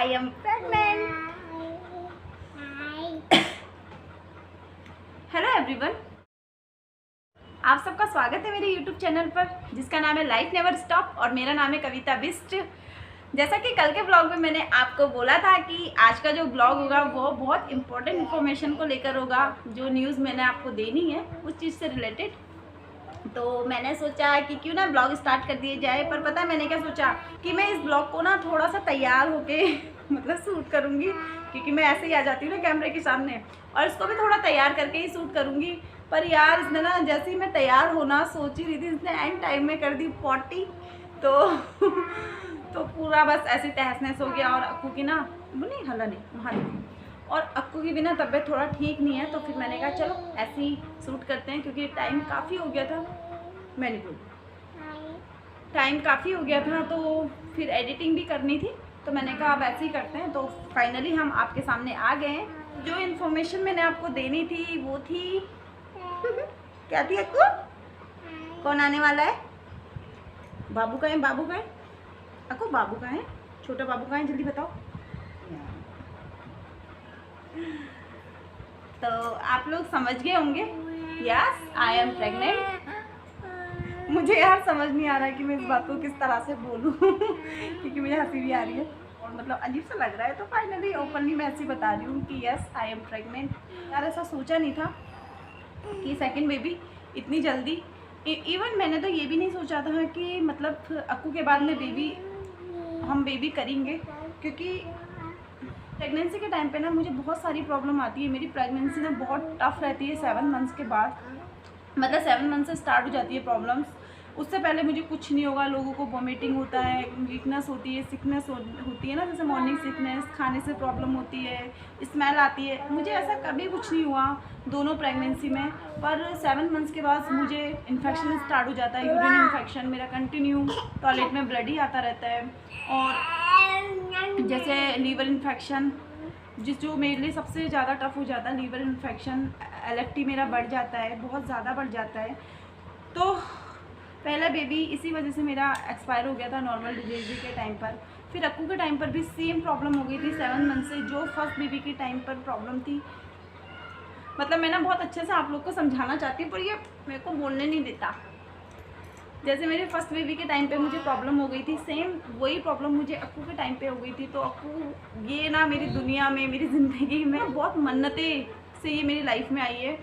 I am pregnant. Hello everyone, आप सबका स्वागत है मेरे यूट्यूब चैनल पर जिसका नाम है लाइफ नेवर स्टॉप और मेरा नाम है कविता बिस्ट। जैसा कि कल के ब्लॉग में मैंने आपको बोला था कि आज का जो ब्लॉग होगा वो बहुत इंपॉर्टेंट इन्फॉर्मेशन को लेकर होगा। जो न्यूज़ मैंने आपको देनी है उस चीज़ से रिलेटेड, तो मैंने सोचा कि क्यों ना ब्लॉग स्टार्ट कर दिया जाए। पर पता है मैंने क्या सोचा कि मैं इस ब्लॉग को ना थोड़ा सा तैयार होके मतलब शूट करूँगी, क्योंकि मैं ऐसे ही आ जाती हूँ ना कैमरे के सामने, और इसको भी थोड़ा तैयार करके ही शूट करूँगी। पर यार इसने ना जैसे ही मैं तैयार होना सोच ही रही थी, इसने एंड टाइम में कर दी पॉटी। तो पूरा बस ऐसे तहस नहस हो गया। और अक्कू की ना वो नहीं हला नहीं वहाँ नहीं, और अक्कू की भी ना तबीयत थोड़ा ठीक नहीं है। तो फिर मैंने कहा चलो ऐसे ही शूट करते हैं, क्योंकि टाइम काफ़ी हो गया था। मैंने बोला टाइम काफ़ी हो गया था, तो फिर एडिटिंग भी करनी थी। तो मैंने कहा अब ऐसे ही करते हैं। तो फाइनली हम आपके सामने आ गए हैं। जो इन्फॉर्मेशन मैंने आपको देनी थी वो थी क्या थी अक्कू? कौन आने वाला है? बाबू का है? बाबू का है अक्कू? बाबू का है? छोटा बाबू का है? जल्दी बताओ। तो आप लोग समझ गए होंगे, यस आई एम प्रेग्नेंट। मुझे यार समझ नहीं आ रहा है कि मैं इस बात को किस तरह से बोलूं क्योंकि मुझे हंसी भी आ रही है और मतलब अजीब सा लग रहा है। तो फाइनली ओपनली मैं ऐसे बता रही हूँ कि यस आई एम प्रेग्नेंट। यार ऐसा सोचा नहीं था कि सेकंड बेबी इतनी जल्दी। इवन मैंने तो ये भी नहीं सोचा था कि मतलब अक्कू के बाद में हम बेबी करेंगे, क्योंकि प्रेगनेंसी के टाइम पे ना मुझे बहुत सारी प्रॉब्लम आती है। मेरी प्रेगनेंसी ना बहुत टफ रहती है 7 मंथ्स के बाद, मतलब 7 मंथ से स्टार्ट हो जाती है प्रॉब्लम्स। उससे पहले मुझे कुछ नहीं होगा। लोगों को वॉमिटिंग होता है, वीकनेस होती है, सिकनेस होती है ना, जैसे मॉर्निंग सिकनेस, खाने से प्रॉब्लम होती है, स्मेल आती है। मुझे ऐसा कभी कुछ नहीं हुआ दोनों प्रेगनेंसी में। पर 7 मंथ्स के बाद मुझे इन्फेक्शन स्टार्ट हो जाता है, यूरिन इन्फेक्शन। मेरा कंटिन्यू टॉयलेट में ब्लड ही आता रहता है। और जैसे लीवर इन्फेक्शन जो मेरे लिए सबसे ज़्यादा टफ हो जाता है, लीवर इन्फेक्शन। LFT मेरा बढ़ जाता है, बहुत ज़्यादा बढ़ जाता है। तो पहला बेबी इसी वजह से मेरा एक्सपायर हो गया था नॉर्मल डिलीवरी के टाइम पर। फिर अक्कू के टाइम पर भी सेम प्रॉब्लम हो गई थी 7 मंथ से, जो फर्स्ट बेबी के टाइम पर प्रॉब्लम थी। मतलब मैं ना बहुत अच्छे से आप लोग को समझाना चाहती हूँ पर ये मेरे को बोलने नहीं देता। जैसे मेरे फर्स्ट बेबी के टाइम पे मुझे प्रॉब्लम हो गई थी, सेम वही प्रॉब्लम मुझे अक्कू के टाइम पे हो गई थी। तो अक्कू ये ना मेरी दुनिया में, मेरी ज़िंदगी में बहुत मन्नतें से ये मेरी लाइफ में आई है।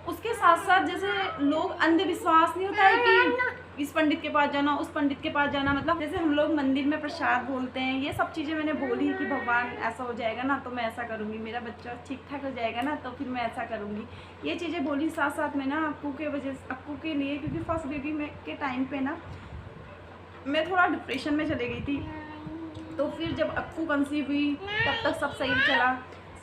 उसके साथ साथ जैसे लोग अंधविश्वास नहीं होता है कि इस पंडित के पास जाना, उस पंडित के पास जाना, मतलब जैसे हम लोग मंदिर में प्रसाद बोलते हैं, ये सब चीज़ें मैंने बोली कि भगवान ऐसा हो जाएगा ना तो मैं ऐसा करूँगी, मेरा बच्चा ठीक ठाक हो जाएगा ना तो फिर मैं ऐसा करूँगी। ये चीज़ें बोली। साथ साथ में ना अक्कू के वजह से, अक्कू के लिए, क्योंकि फर्स्ट बेबी में के टाइम पे ना मैं थोड़ा डिप्रेशन में चली गई थी। तो फिर जब अक्कू कंसीव हुई तब तक सब सही चला।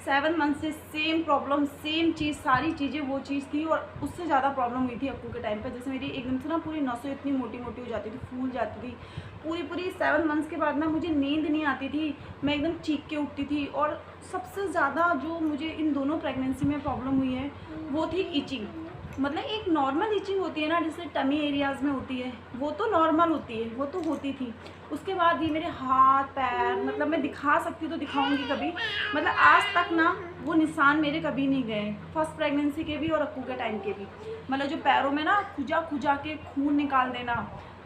7 मंथ से सेम प्रॉब्लम, सेम चीज़, सारी चीज़ें वो चीज़ थी। और उससे ज़्यादा प्रॉब्लम हुई थी अक्कू के टाइम पे। जैसे मेरी एकदम से ना पूरी नसें इतनी मोटी मोटी हो जाती थी, फूल जाती थी पूरी 7 मंथ्स के बाद ना मुझे नींद नहीं आती थी, मैं एकदम चीख के उठती थी। और सबसे ज़्यादा जो मुझे इन दोनों प्रेगनेंसी में प्रॉब्लम हुई है वो थी ईचिंग। मतलब एक नॉर्मल ईचिंग होती है ना, जैसे टमी एरियाज़ में होती है, वो तो नॉर्मल होती है, वो तो होती थी। उसके बाद ये मेरे हाथ पैर, मतलब मैं दिखा सकती तो दिखाऊंगी कभी, मतलब आज तक ना वो निशान मेरे कभी नहीं गए, फर्स्ट प्रेगनेंसी के भी और अक्कू के टाइम के भी। मतलब जो पैरों में ना खुजा के खून निकाल देना,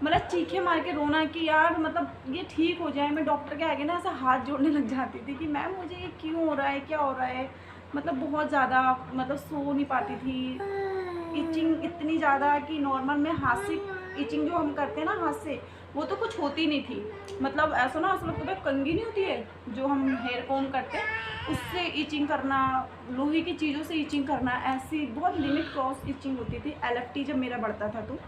मतलब चीखे मार के रोना कि यार मतलब ये ठीक हो जाए। मैं डॉक्टर के आगे ना ऐसा हाथ जोड़ने लग जाती थी कि मैम मुझे ये क्यों हो रहा है, क्या हो रहा है। मतलब बहुत ज़्यादा, मतलब सो नहीं पाती थी। इचिंग इतनी ज़्यादा कि नॉर्मल में हाथ से इचिंग जो हम करते हैं ना हाथ से, वो तो कुछ होती नहीं थी। मतलब ऐसा ना, ऐसा लगता है कंघी नहीं होती है जो हम हेयर कॉम करते हैं, उससे इचिंग करना, लोहे की चीज़ों से इचिंग करना, ऐसी बहुत लिमिट क्रॉस इचिंग होती थी। LFT जब मेरा बढ़ता था। तो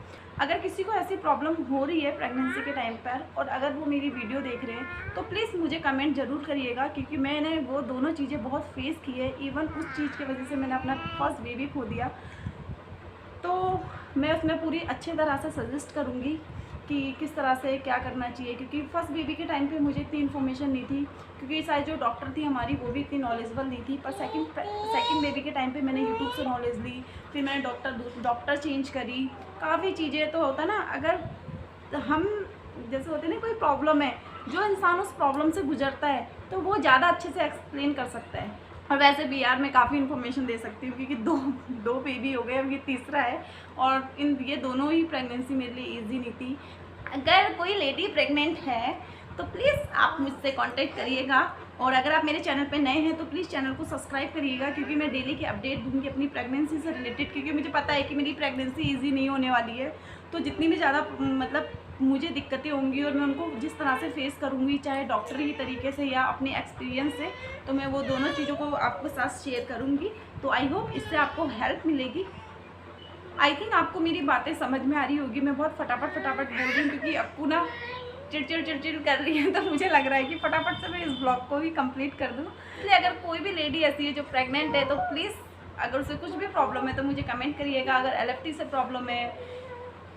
अगर किसी को ऐसी प्रॉब्लम हो रही है प्रेगनेंसी के टाइम पर और अगर वो मेरी वीडियो देख रहे हैं तो प्लीज़ मुझे कमेंट ज़रूर करिएगा, क्योंकि मैंने वो दोनों चीज़ें बहुत फेस की है। इवन उस चीज़ की वजह से मैंने अपना फर्स्ट बेबी खो दिया। तो मैं उसमें पूरी अच्छी तरह से सजेस्ट करूँगी कि किस तरह से क्या करना चाहिए, क्योंकि फर्स्ट बेबी के टाइम पे मुझे इतनी इन्फॉर्मेशन नहीं थी, क्योंकि शायद जो डॉक्टर थी हमारी वो भी इतनी नॉलेजेबल नहीं थी। पर सेकंड बेबी के टाइम पे मैंने यूट्यूब से नॉलेज ली, फिर मैंने डॉक्टर चेंज करी, काफ़ी चीज़ें। तो होता ना, अगर हम जैसे होते ना कोई प्रॉब्लम है, जो इंसान उस प्रॉब्लम से गुजरता है तो वो ज़्यादा अच्छे से एक्सप्लेन कर सकता है। और वैसे भी यार मैं काफ़ी इन्फॉर्मेशन दे सकती हूँ क्योंकि दो बेबी हो गए, अब ये तीसरा है और ये दोनों ही प्रेगनेंसी मेरे लिए ईजी नहीं थी। अगर कोई लेडी प्रेग्नेंट है तो प्लीज़ आप मुझसे कांटेक्ट करिएगा, और अगर आप मेरे चैनल पे नए हैं तो प्लीज़ चैनल को सब्सक्राइब करिएगा क्योंकि मैं डेली की अपडेट दूँगी अपनी प्रेगनेंसी से रिलेटेड, क्योंकि मुझे पता है कि मेरी प्रेगनेंसी ईजी नहीं होने वाली है। तो जितनी भी ज़्यादा मतलब मुझे दिक्कतें होंगी और मैं उनको जिस तरह से फेस करूँगी, चाहे डॉक्टरी तरीके से या अपने एक्सपीरियंस से, तो मैं वो दोनों चीज़ों को आपके साथ शेयर करूँगी। तो आई होप इससे आपको हेल्प मिलेगी। आई थिंक आपको मेरी बातें समझ में आ रही होगी। मैं बहुत फटाफट बोल रही हूँ क्योंकि आपको ना चिड़चिड़ कर रही है, तो मुझे लग रहा है कि फटाफट से मैं इस ब्लॉग को भी कंप्लीट कर दूँ। इसलिए अगर कोई भी लेडी ऐसी है जो प्रेग्नेंट है तो प्लीज़ अगर उसे कुछ भी प्रॉब्लम है तो मुझे कमेंट करिएगा। अगर LFT से प्रॉब्लम है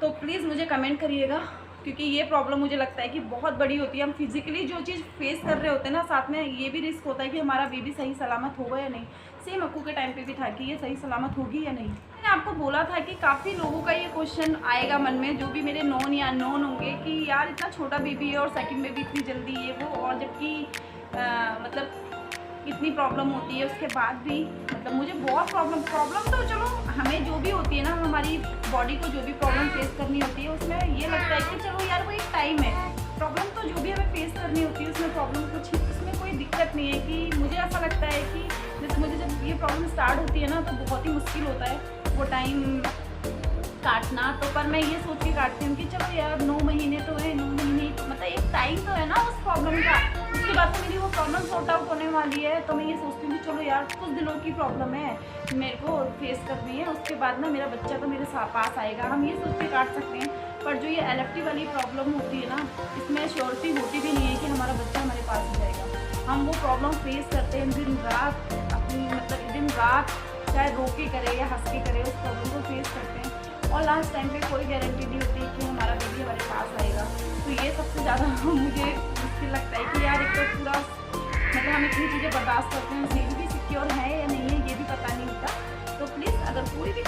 तो प्लीज़ मुझे कमेंट करिएगा, क्योंकि ये प्रॉब्लम मुझे लगता है कि बहुत बड़ी होती है। हम फिजिकली जो चीज़ फेस कर रहे होते हैं ना, साथ में ये भी रिस्क होता है कि हमारा बेबी सही सलामत होगा या नहीं। सेम अक्कू के टाइम पे भी था कि ये सही सलामत होगी या नहीं। मैंने आपको बोला था कि काफ़ी लोगों का ये क्वेश्चन आएगा मन में, जो भी मेरे नॉन या अननोन होंगे, कि यार इतना छोटा बेबी है और सेकंड बेबी इतनी जल्दी है वो, और जबकि मतलब इतनी प्रॉब्लम होती है उसके बाद भी, मतलब मुझे बहुत प्रॉब्लम तो चलो हमें जो भी होती है ना, हमारी बॉडी को जो भी प्रॉब्लम फेस करनी होती है उसमें ये लगता है कि चलो यार वो एक टाइम है। प्रॉब्लम तो जो भी हमें फेस करनी होती है उसमें प्रॉब्लम कुछ, उसमें कोई दिक्कत नहीं है। कि मुझे ऐसा लगता है कि जैसे मुझे जब ये प्रॉब्लम स्टार्ट होती है ना तो बहुत ही मुश्किल होता है वो टाइम काटना। तो पर मैं ये सोच के काटती हूँ कि चलो यार 9 महीने तो है, 9 महीने मतलब एक टाइम तो है ना उस प्रॉब्लम का। उसके बाद तो मेरी वो प्रॉब्लम सॉर्ट आउट होने वाली है। तो मैं ये सोचती हूँ कि चलो यार कुछ दिनों की प्रॉब्लम है मेरे को फेस करनी है, उसके बाद ना मेरा बच्चा तो मेरे पास आएगा। हम ये सोच के काट सकते हैं, पर जो ये LFT वाली प्रॉब्लम होती है ना, इसमें श्योरिटी होती भी नहीं है कि हमारा बच्चा हमारे पास आ जाएगा। हम वो प्रॉब्लम फेस करते हैं दिन रात, अपनी मतलब दिन रात चाहे रो के करे या हंस के करे उस प्रॉब्लम को फेस करते हैं, और लास्ट टाइम पे कोई गारंटी नहीं होती कि हमारा बेबी हमारे पास आएगा। तो ये सबसे ज़्यादा मुझे मुश्किल लगता है कि यार एक तो पूरा मतलब हम इतनी चीज़ें बर्दाश्त करते हैं, बेबी भी सिक्योर है या नहीं है ये भी पता नहीं होता। तो प्लीज़ अगर कोई भी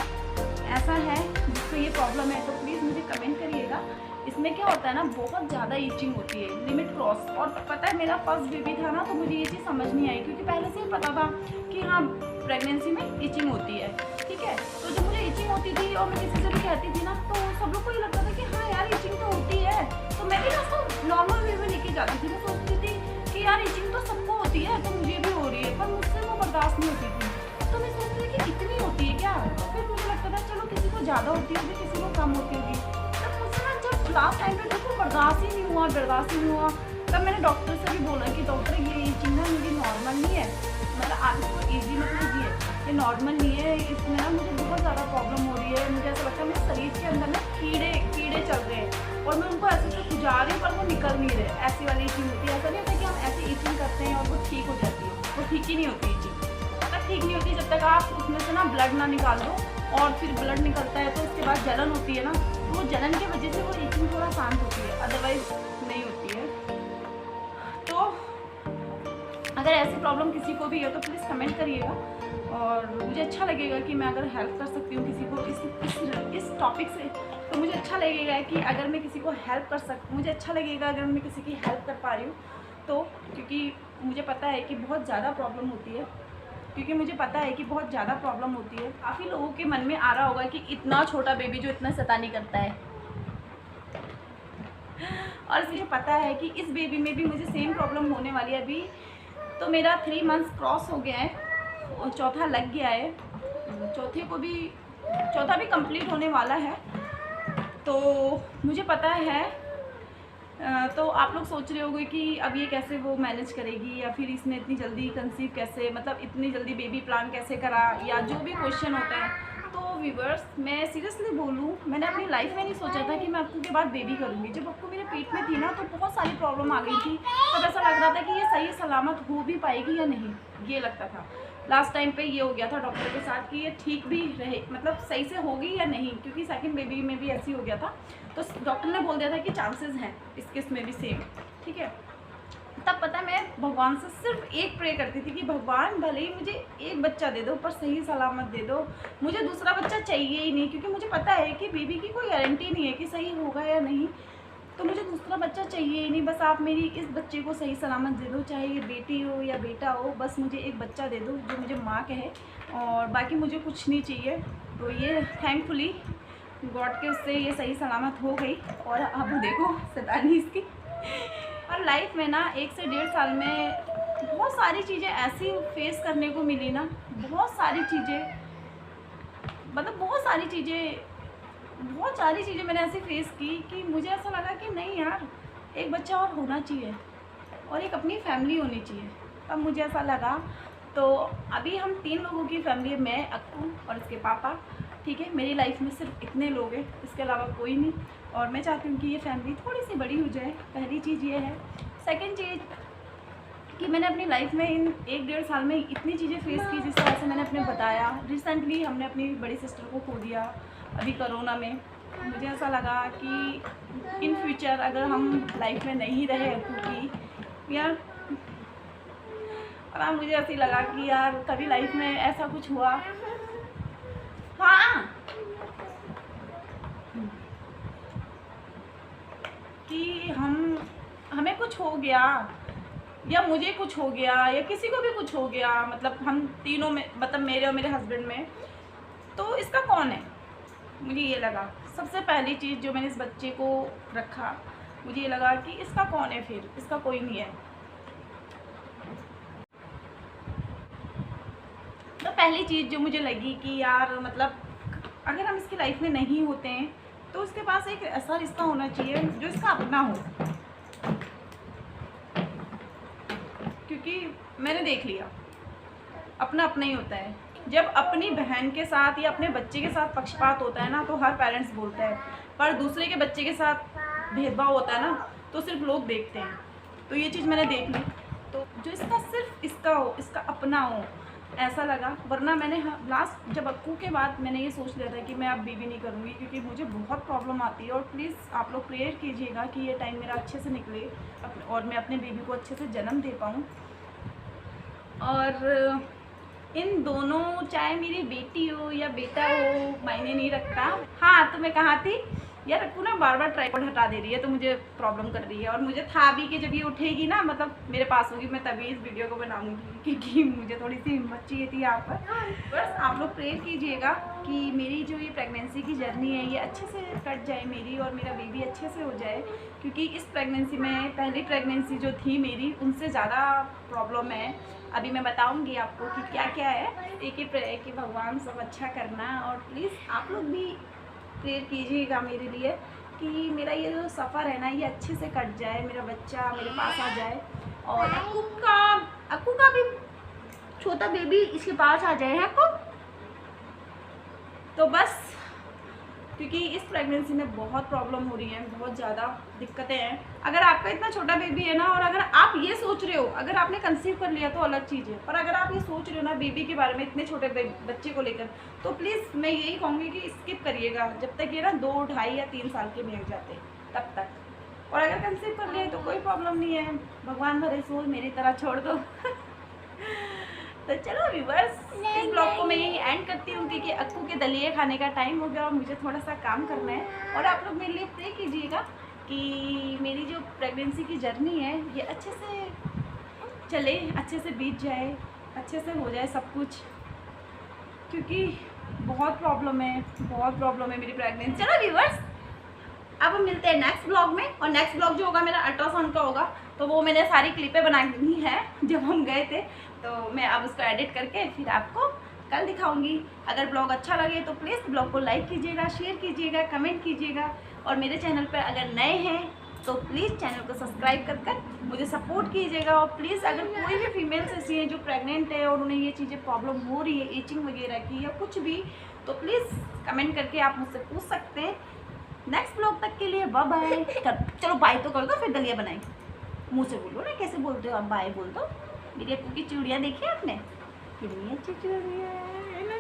ऐसा है जिसको ये प्रॉब्लम है तो प्लीज़ मुझे कमेंट करिएगा। इसमें क्या होता है ना, बहुत ज़्यादा ईचिंग होती है, लिमिट क्रॉस। और पता है मेरा फर्स्ट बेबी था ना, तो मुझे ये चीज़ समझ नहीं आई, क्योंकि पहले से ही पता था कि हाँ प्रेगनेंसी में ईचिंग होती है, ठीक है। तो जब मुझे ईचिंग होती थी और मैं किसी से भी कहती थी ना, तो सब लोग को ये लगता था कि हाँ यार ईचिंग तो होती है। तो मैं भी ना उसको नॉर्मल वे में लेके जाती थी। मैं सोचती थी कि यार ईचिंग तो सबको होती है तो मुझे भी हो रही है, पर मुझसे वो बर्दाश्त नहीं होती थी। तो मैं सोचती थी कि इतनी होती है क्या। तो फिर मुझे लगता था चलो किसी को ज़्यादा होती होगी, किसी को कम होती होगी। तब मुझसे ना जब लास्ट टाइम पे बिल्कुल बर्दाश्त ही नहीं हुआ, तब मैंने डॉक्टर से भी बोला कि डॉक्टर ये ईचिंग ना मेरी नॉर्मल नहीं है, मतलब आप इसको ईजी मत लीजिए, ये नॉर्मल नहीं है, इसमें ना मुझे बहुत ज़्यादा प्रॉब्लम हो रही है। मुझे ऐसा लगता है मेरे शरीर के अंदर ना कीड़े चल रहे हैं और मैं उनको ऐसे से खुजा रही हूँ पर वो निकल नहीं रहे। ऐसी वाली ईचिंग होती है। ऐसा नहीं होता कि हम ऐसी ईचिंग करते हैं और वो ठीक हो जाती है, वो ठीक ही नहीं होती ईचिंग। तब ठीक नहीं होती जब तक आप उसमें से ना ब्लड ना निकाल दो, और फिर ब्लड निकलता है तो उसके बाद जलन होती है ना, तो वो जलन की वजह से वो ईचिंग थोड़ा शांत होती है, अदरवाइज नहीं होती है। तो अगर ऐसी प्रॉब्लम किसी को भी है तो प्लीज़ कमेंट करिएगा, और मुझे अच्छा लगेगा कि मैं अगर हेल्प कर सकती हूँ किसी को इस टॉपिक से, तो मुझे अच्छा लगेगा कि अगर मैं किसी को हेल्प कर सकूँ, मुझे अच्छा लगेगा अगर मैं किसी की हेल्प कर पा रही हूँ। तो क्योंकि मुझे पता है कि बहुत ज़्यादा प्रॉब्लम होती है, काफ़ी लोगों के मन में आ रहा होगा कि इतना छोटा बेबी जो इतना शैतानी करता है, और मुझे पता है कि इस बेबी में भी मुझे सेम प्रॉब्लम होने वाली है। अभी तो मेरा 3 मंथ्स क्रॉस हो गया है और चौथा लग गया है, चौथा भी कंप्लीट होने वाला है। तो मुझे पता है, तो आप लोग सोच रहे होंगे कि अब ये कैसे वो मैनेज करेगी, या फिर इसने इतनी जल्दी कंसीव कैसे, मतलब इतनी जल्दी बेबी प्लान कैसे करा, या जो भी क्वेश्चन होता है। तो व्यूअर्स, मैं सीरियसली बोलूँ, मैंने अपनी लाइफ में नहीं सोचा था कि मैं अक्कू के बाद बेबी करूँगी। जब अक्कू मेरे पेट में थी ना, तो बहुत सारी प्रॉब्लम आ गई थी। तब ऐसा लग रहा था कि ये सही सलामत हो भी पाएगी या नहीं, ये लगता था। लास्ट टाइम पे ये हो गया था डॉक्टर के साथ कि ये ठीक भी रहे, मतलब सही से होगी या नहीं, क्योंकि सेकंड बेबी में भी ऐसी हो गया था। तो डॉक्टर ने बोल दिया था कि चांसेस हैं इस केस में भी सेम, ठीक है। तब पता है मैं भगवान से सिर्फ एक प्रे करती थी कि भगवान भले ही मुझे एक बच्चा दे दो, पर सही सलामत दे दो, मुझे दूसरा बच्चा चाहिए ही नहीं, क्योंकि मुझे पता है कि बेबी की कोई गारंटी नहीं है कि सही होगा या नहीं। तो मुझे दूसरा बच्चा चाहिए ही नहीं, बस आप मेरी इस बच्चे को सही सलामत दे दो, चाहे ये बेटी हो या बेटा हो, बस मुझे एक बच्चा दे दो जो मुझे माँ कहे, और बाकी मुझे कुछ नहीं चाहिए। तो ये थैंकफुली गॉड के उससे ये सही सलामत हो गई। और अब देखो शैतानी इसकी। और लाइफ में ना 1 से 1.5 साल में बहुत सारी चीज़ें ऐसी फेस करने को मिली ना, बहुत सारी चीज़ें, मतलब बहुत सारी चीज़ें मैंने ऐसी फेस की कि मुझे ऐसा लगा कि नहीं यार, एक बच्चा और होना चाहिए और एक अपनी फैमिली होनी चाहिए। तब मुझे ऐसा लगा। तो अभी हम 3 लोगों की फैमिली है, मैं, अक्कू और इसके पापा, ठीक है। मेरी लाइफ में सिर्फ इतने लोग हैं, इसके अलावा कोई नहीं। और मैं चाहती हूँ कि ये फैमिली थोड़ी सी बड़ी हो जाए, पहली चीज़ ये है। सेकंड चीज़ कि मैंने अपनी लाइफ में इन 1-1.5 साल में इतनी चीज़ें फेस की, जिस तरह से मैंने अपने बताया। रिसेंटली हमने अपनी बड़ी सिस्टर को खो दिया अभी कोरोना में। मुझे ऐसा लगा कि इन फ्यूचर अगर हम लाइफ में नहीं रहे क्योंकि यार, और मुझे ऐसी लगा कि यार कभी लाइफ में ऐसा कुछ हुआ, हाँ, कि हमें कुछ हो गया या मुझे कुछ हो गया या किसी को भी कुछ हो गया, मतलब हम तीनों में, मतलब मेरे और मेरे हस्बैंड में, तो इसका कौन है। मुझे ये लगा सबसे पहली चीज़ जो मैंने इस बच्चे को रखा, मुझे ये लगा कि इसका कौन है, फिर इसका कोई नहीं है। तो पहली चीज़ जो मुझे लगी कि यार मतलब अगर हम इसकी लाइफ में नहीं होते हैं तो उसके पास एक ऐसा रिश्ता होना चाहिए जो इसका अपना हो। क्योंकि मैंने देख लिया अपना अपना ही होता है। जब अपनी बहन के साथ या अपने बच्चे के साथ पक्षपात होता है ना, तो हर पेरेंट्स बोलता है, पर दूसरे के बच्चे के साथ भेदभाव होता है ना, तो सिर्फ लोग देखते हैं। तो ये चीज़ मैंने देख ली। तो जो इसका सिर्फ इसका हो, इसका अपना हो, ऐसा लगा। वरना मैंने लास्ट जब अक्कू के बाद मैंने ये सोच लिया था कि मैं अब बेबी नहीं करूँगी, क्योंकि मुझे बहुत प्रॉब्लम आती है। और प्लीज़ आप लोग प्रेयर कीजिएगा कि ये टाइम मेरा अच्छे से निकले और मैं अपने बेबी को अच्छे से जन्म दे पाऊँ। और इन दोनों, चाहे मेरी बेटी हो या बेटा हो, मायने नहीं रखता। हाँ, तो मैं कहाँ थी यार, अक्कू ना बार बार ट्राइपॉड हटा दे रही है, तो मुझे प्रॉब्लम कर रही है। और मुझे था भी कि जब ये उठेगी ना, मतलब मेरे पास होगी, मैं तभी इस वीडियो को बनाऊंगी, क्योंकि मुझे थोड़ी सी हिम्मत चाहिए थी यहाँ पर। बस आप लोग प्रेयर कीजिएगा कि मेरी जो ये प्रेगनेंसी की जर्नी है ये अच्छे से कट जाए मेरी, और मेरा बेबी अच्छे से हो जाए। क्योंकि इस प्रेगनेंसी में, पहली प्रेगनेंसी जो थी मेरी, उनसे ज़्यादा प्रॉब्लम है। अभी मैं बताऊंगी आपको कि क्या क्या है। एक ही प्रेयर कि भगवान सब अच्छा करना। और प्लीज़ आप लोग भी प्रेयर कीजिएगा मेरे लिए कि मेरा ये जो सफ़र है ना, ये अच्छे से कट जाए, मेरा बच्चा मेरे पास आ जाए, और अक्कू का भी छोटा बेबी इसके पास आ जाए है अक्कू। तो बस, क्योंकि इस प्रेगनेंसी में बहुत प्रॉब्लम हो रही है, बहुत ज़्यादा दिक्कतें हैं। अगर आपका इतना छोटा बेबी है ना, और अगर आप ये सोच रहे हो, अगर आपने कंसीव कर लिया तो अलग चीज़ है, पर अगर आप ये सोच रहे हो ना बेबी के बारे में, इतने छोटे बच्चे को लेकर, तो प्लीज़ मैं यही कहूँगी कि स्किप करिएगा जब तक ये ना 2, 2.5 या 3 साल के नहीं हो जाते तब तक। और अगर कंसीव कर लिया तो कोई प्रॉब्लम नहीं है, भगवान भरे सोल मेरी तरह छोड़ दो। तो चलो व्यूअर्स, इस ब्लॉग को मैं यही एंड करती हूँ, क्योंकि अक्कू के दलिए खाने का टाइम हो गया और मुझे थोड़ा सा काम करना है। और आप लोग मेरे लिए प्रे कीजिएगा कि मेरी जो प्रेगनेंसी की जर्नी है ये अच्छे से चले, अच्छे से बीत जाए, अच्छे से हो जाए सब कुछ, क्योंकि बहुत प्रॉब्लम है मेरी प्रेगनेंसी। चलो व्यूअर्स, अब हम मिलते हैं नेक्स्ट ब्लॉग में। और नेक्स्ट ब्लॉग जो होगा मेरा अल्ट्रासाउंड का होगा, तो वो मैंने सारी क्लिपें बना ली है जब हम गए थे, तो मैं अब उसको एडिट करके फिर आपको कल दिखाऊंगी। अगर ब्लॉग अच्छा लगे तो प्लीज़ ब्लॉग को लाइक कीजिएगा, शेयर कीजिएगा, कमेंट कीजिएगा। और मेरे चैनल पर अगर नए हैं तो प्लीज़ चैनल को सब्सक्राइब कर मुझे सपोर्ट कीजिएगा। और प्लीज़ अगर कोई भी फीमेल्स ऐसी हैं जो प्रेग्नेंट है और उन्हें ये चीज़ें प्रॉब्लम हो रही है, ईचिंग वगैरह की या कुछ भी, तो प्लीज़ कमेंट करके आप मुझसे पूछ सकते हैं। नेक्स्ट ब्लॉग तक के लिए बाय बाय। चलो बाय तो कर दो, फिर दलिया बनाएंगे। मुँह से बोलो ना, कैसे बोलते हो आप, बाय बोल दो। मेरी अक्कू की चूड़ियाँ देखी आपने, कितनी अच्छी चूड़ियाँ है ना।